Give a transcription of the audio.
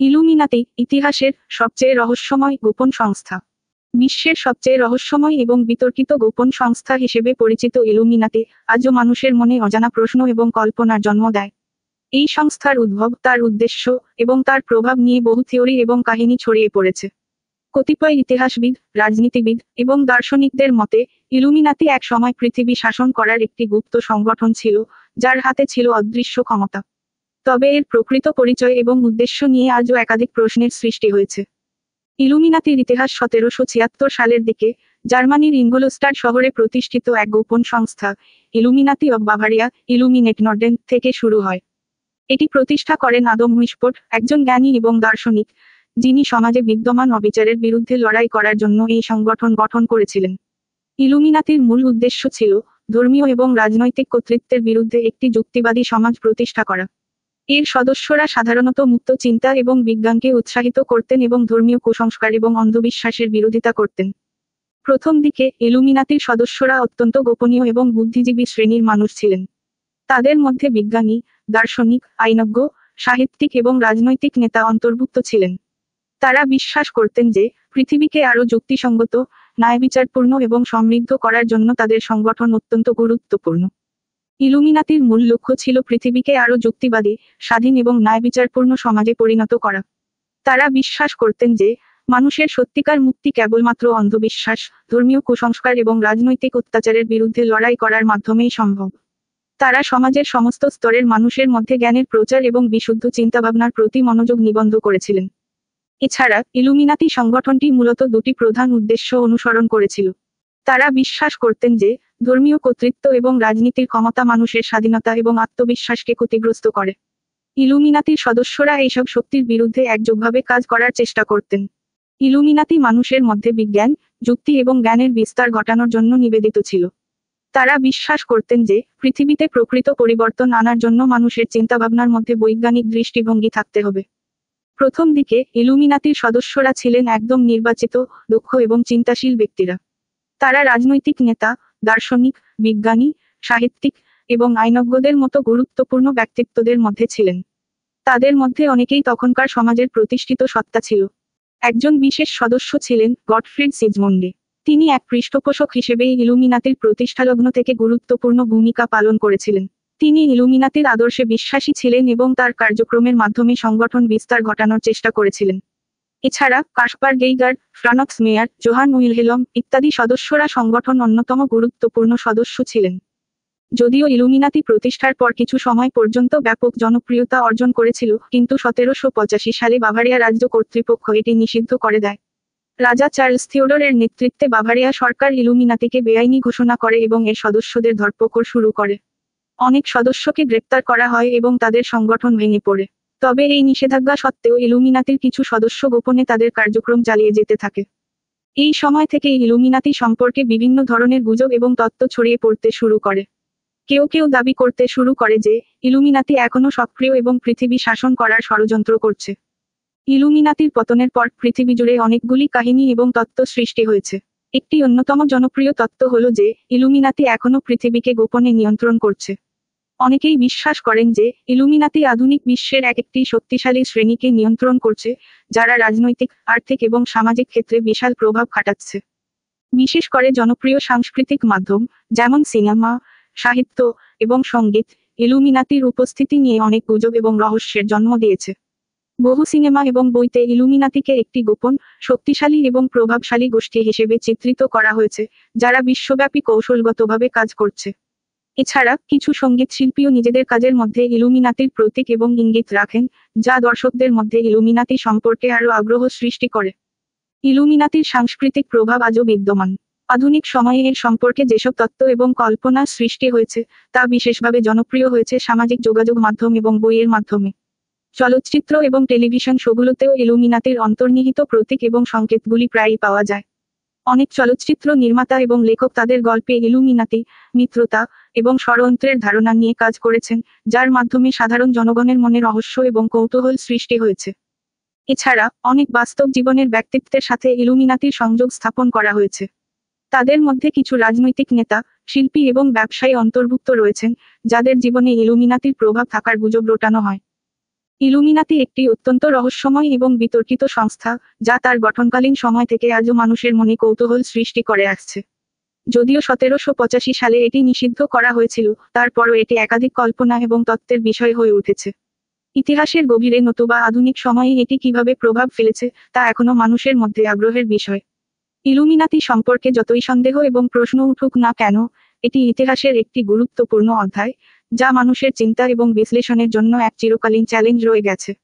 Illuminati ইতিহাসের সবচেয়ে রহস্যময় গোপন সংস্থা। বিশ্বের সবচেয়ে রহস্যময় এবং বিতর্কিত গোপন সংস্থা হিসেবে পরিচিত ইলুমিনাতি আজও মানুষের মনে অজানা প্রশ্ন এবং কল্পনার জন্ম দেয়। এই সংস্থার উদ্ভব, তার উদ্দেশ্য এবং তার প্রভাব নিয়ে বহু থিওরি এবং কাহিনী ছড়িয়ে পড়েছে। কতিপয় ইতিহাসবিদ, রাজনীতিবিদ এবং দার্শনিকদের মতে ইলুমিনাতি এক সময় পৃথিবী শাসন করার একটি গুপ্ত সংগঠন ছিল, যার হাতে ছিল অদৃশ্য ক্ষমতা। তবে এর প্রকৃত পরিচয় এবং উদ্দেশ্য নিয়ে আজও একাধিক প্রশ্নের সৃষ্টি হয়েছে। ইলুমিনাতির ইতিহাস 1776 সালের দিকে জার্মানির ইনগোলস্টাড শহরে প্রতিষ্ঠিত এক গোপন সংস্থা, ইলুমিনাতি অব বাভারিয়া ইলুমিনেট নর্ডেন থেকে শুরু হয়। এটি প্রতিষ্ঠা করেন আদম হুইসপোর্ট, একজন জ্ঞানী এবং দার্শনিক, যিনি সমাজে বিদ্যমান অবিচারের বিরুদ্ধে লড়াই করার জন্য এই সংগঠন গঠন করেছিলেন। ইলুমিনাতির মূল উদ্দেশ্য ছিল ধর্মীয় এবং রাজনৈতিক কর্তৃত্বের বিরুদ্ধে একটি যুক্তিবাদী সমাজ প্রতিষ্ঠা করা। এর সদস্যরা সাধারণত মুক্ত চিন্তা এবং বিজ্ঞানকে উৎসাহিত করতেন এবং ধর্মীয় কুসংস্কার এবং অন্ধবিশ্বাসের বিরোধিতা করতেন। প্রথম দিকে ইলুমিনাতির সদস্যরা অত্যন্ত গোপনীয় এবং বুদ্ধিজীবী শ্রেণীর মানুষ ছিলেন। তাদের মধ্যে বিজ্ঞানী, দার্শনিক, আইনজ্ঞ, সাহিত্যিক এবং রাজনৈতিক নেতা অন্তর্ভুক্ত ছিলেন। তারা বিশ্বাস করতেন যে পৃথিবীকে আরও যুক্তিসঙ্গত, ন্যায়বিচারপূর্ণ এবং সমৃদ্ধ করার জন্য তাদের সংগঠন অত্যন্ত গুরুত্বপূর্ণ। ইলুমিনাতির মূল লক্ষ্য ছিল পৃথিবীকে আরও যুক্তিবাদী, স্বাধীন এবং ন্যায়বিচারপূর্ণ সমাজে পরিণত করা। তারা বিশ্বাস করতেন যে মানুষের সত্যিকার মুক্তি কেবলমাত্র অন্ধবিশ্বাস, ধর্মীয় কুসংস্কার এবং রাজনৈতিক অত্যাচারের বিরুদ্ধে লড়াই করার মাধ্যমেই সম্ভব। তারা সমাজের সমস্ত স্তরের মানুষের মধ্যে জ্ঞানের প্রচার এবং বিশুদ্ধ চিন্তাভাবনার প্রতি মনোযোগ নিবদ্ধ করেছিলেন। এছাড়া ইলুমিনাতি সংগঠনটি মূলত দুটি প্রধান উদ্দেশ্য অনুসরণ করেছিল। তারা বিশ্বাস করতেন যে ধর্মীয় কর্তৃত্ব এবং রাজনীতির ক্ষমতা মানুষের স্বাধীনতা এবং আত্মবিশ্বাসকে ক্ষতিগ্রস্ত করে। ইলুমিনাতির সদস্যরা এইসব শক্তির বিরুদ্ধে একযোগভাবে কাজ করার চেষ্টা করতেন। ইলুমিনাতি মানুষের মধ্যে বিজ্ঞান, যুক্তি এবং জ্ঞানের বিস্তার ঘটানোর জন্য নিবেদিত ছিল। তারা বিশ্বাস করতেন যে পৃথিবীতে প্রকৃত পরিবর্তন আনার জন্য মানুষের চিন্তাভাবনার মধ্যে বৈজ্ঞানিক দৃষ্টিভঙ্গি থাকতে হবে। প্রথম দিকে ইলুমিনাতির সদস্যরা ছিলেন একদম নির্বাচিত, দক্ষ এবং চিন্তাশীল ব্যক্তিরা। তারা রাজনৈতিক নেতা, দার্শনিক, বিজ্ঞানী, সাহিত্যিক এবং আইনজ্ঞদের মতো গুরুত্বপূর্ণ ব্যক্তিত্বদের মধ্যে ছিলেন। তাদের মধ্যে অনেকেই তখনকার সমাজের প্রতিষ্ঠিত সত্তা ছিল। একজন বিশেষ সদস্য ছিলেন গটফ্রিড সিজমুন্ডে। তিনি এক পৃষ্ঠপোষক হিসেবে ইলুমিনাতির প্রতিষ্ঠালগ্ন থেকে গুরুত্বপূর্ণ ভূমিকা পালন করেছিলেন। তিনি ইলুমিনাতির আদর্শে বিশ্বাসী ছিলেন এবং তার কার্যক্রমের মাধ্যমে সংগঠন বিস্তার ঘটানোর চেষ্টা করেছিলেন। এছাড়া কাসপার গেইগার, ফ্রানক্স মেয়ার, জোহান উইলহেলম ইত্যাদি সদস্যরা সংগঠন অন্যতম গুরুত্বপূর্ণ সদস্য ছিলেন। যদিও ইলুমিনাতি প্রতিষ্ঠার পর কিছু সময় পর্যন্ত ব্যাপক জনপ্রিয়তা অর্জন করেছিল, কিন্তু 1785 সালে বাভারিয়া রাজ্য কর্তৃপক্ষ এটি নিষিদ্ধ করে দেয়। রাজা চার্লস থিওডোর এর নেতৃত্বে বাভারিয়া সরকার ইলুমিনাতিকে বেআইনি ঘোষণা করে এবং এর সদস্যদের ধরপকড় শুরু করে। অনেক সদস্যকে গ্রেপ্তার করা হয় এবং তাদের সংগঠন ভেঙে পড়ে। তবে এই নিষেধাজ্ঞা সত্ত্বেও ইলুমিনাতির কিছু সদস্য গোপনে তাদের কার্যক্রম চালিয়ে যেতে থাকে। এই সময় থেকে ইলুমিনাতি সম্পর্কে বিভিন্ন ধরনের গুজব এবং তত্ত্ব ছড়িয়ে পড়তে শুরু করে। কেউ কেউ দাবি করতে শুরু করে যে ইলুমিনাতি এখনও সক্রিয় এবং পৃথিবী শাসন করার ষড়যন্ত্র করছে। ইলুমিনাতির পতনের পর পৃথিবী জুড়ে অনেকগুলি কাহিনী এবং তত্ত্ব সৃষ্টি হয়েছে। একটি অন্যতম জনপ্রিয় তত্ত্ব হল যে ইলুমিনাতি এখনও পৃথিবীকে গোপনে নিয়ন্ত্রণ করছে। অনেকেই বিশ্বাস করেন যে ইলুমিনাতি আধুনিক বিশ্বের একটি শক্তিশালী শ্রেণীকে নিয়ন্ত্রণ করছে, যারা রাজনৈতিক, আর্থিক এবং সামাজিক ক্ষেত্রে বিশাল প্রভাব খাটাচ্ছে। বিশেষ করে জনপ্রিয় সাংস্কৃতিক মাধ্যম, যেমন সিনেমা, সাহিত্য এবং সঙ্গীত, ইলুমিনাতির উপস্থিতি নিয়ে অনেক গুজব এবং রহস্যের জন্ম দিয়েছে। বহু সিনেমা এবং বইতে ইলুমিনাতিকে একটি গোপন, শক্তিশালী এবং প্রভাবশালী গোষ্ঠী হিসেবে চিত্রিত করা হয়েছে, যারা বিশ্বব্যাপী কৌশলগতভাবে কাজ করছে। এছাড়া কিছু সঙ্গীত শিল্পীও নিজেদের কাজের মধ্যে ইলুমিনাতির প্রতীক এবং ইঙ্গিত রাখেন, যা দর্শকদের মধ্যে ইলুমিনাতি সম্পর্কে আরও আগ্রহ সৃষ্টি করে। ইলুমিনাতির সাংস্কৃতিক প্রভাব আজও বিদ্যমান। আধুনিক সময়ে এর সম্পর্কে যেসব তত্ত্ব এবং কল্পনা সৃষ্টি হয়েছে, তা বিশেষভাবে জনপ্রিয় হয়েছে সামাজিক যোগাযোগ মাধ্যম এবং বইয়ের মাধ্যমে। চলচ্চিত্র এবং টেলিভিশন শোগুলোতেও ইলুমিনাতির অন্তর্নিহিত প্রতীক এবং সংকেতগুলি প্রায়ই পাওয়া যায়। অনেক চলচ্চিত্র নির্মাতা এবং লেখক তাদের গল্পে ইলুমিনাতি, মিত্রতা এবং ষড়যন্ত্রের ধারণা নিয়ে কাজ করেছেন, যার মাধ্যমে সাধারণ জনগণের মনে রহস্য এবং কৌতূহল সৃষ্টি হয়েছে। এছাড়া অনেক বাস্তব জীবনের ব্যক্তিত্বের সাথে ইলুমিনাতির সংযোগ স্থাপন করা হয়েছে। তাদের মধ্যে কিছু রাজনৈতিক নেতা, শিল্পী এবং ব্যবসায়ী অন্তর্ভুক্ত রয়েছেন, যাদের জীবনে ইলুমিনাতির প্রভাব থাকার গুজব রটানো হয়। ইলুমিনাতি একটি অত্যন্ত রহস্যময় এবং বিতর্কিত সংস্থা, যা তার গঠনকালীন সময় থেকে আজও মানুষের মনে কৌতূহল সৃষ্টি করে আসছে। যদিও 1785 সালে এটি নিষিদ্ধ করা হয়েছিল, তারপরও এটি একাধিক কল্পনা এবং তত্ত্বের বিষয় হয়ে উঠেছে। ইতিহাসের গভীরে নতুবা আধুনিক সময়ে এটি কিভাবে প্রভাব ফেলেছে, তা এখনো মানুষের মধ্যে আগ্রহের বিষয়। ইলুমিনাতি সম্পর্কে যতই সন্দেহ এবং প্রশ্ন উঠুক না কেন, এটি ইতিহাসের একটি গুরুত্বপূর্ণ অধ্যায়, যা মানুষের চিন্তা এবং বিশ্লেষণের জন্য এক চিরকালীন চ্যালেঞ্জ রয়ে গেছে।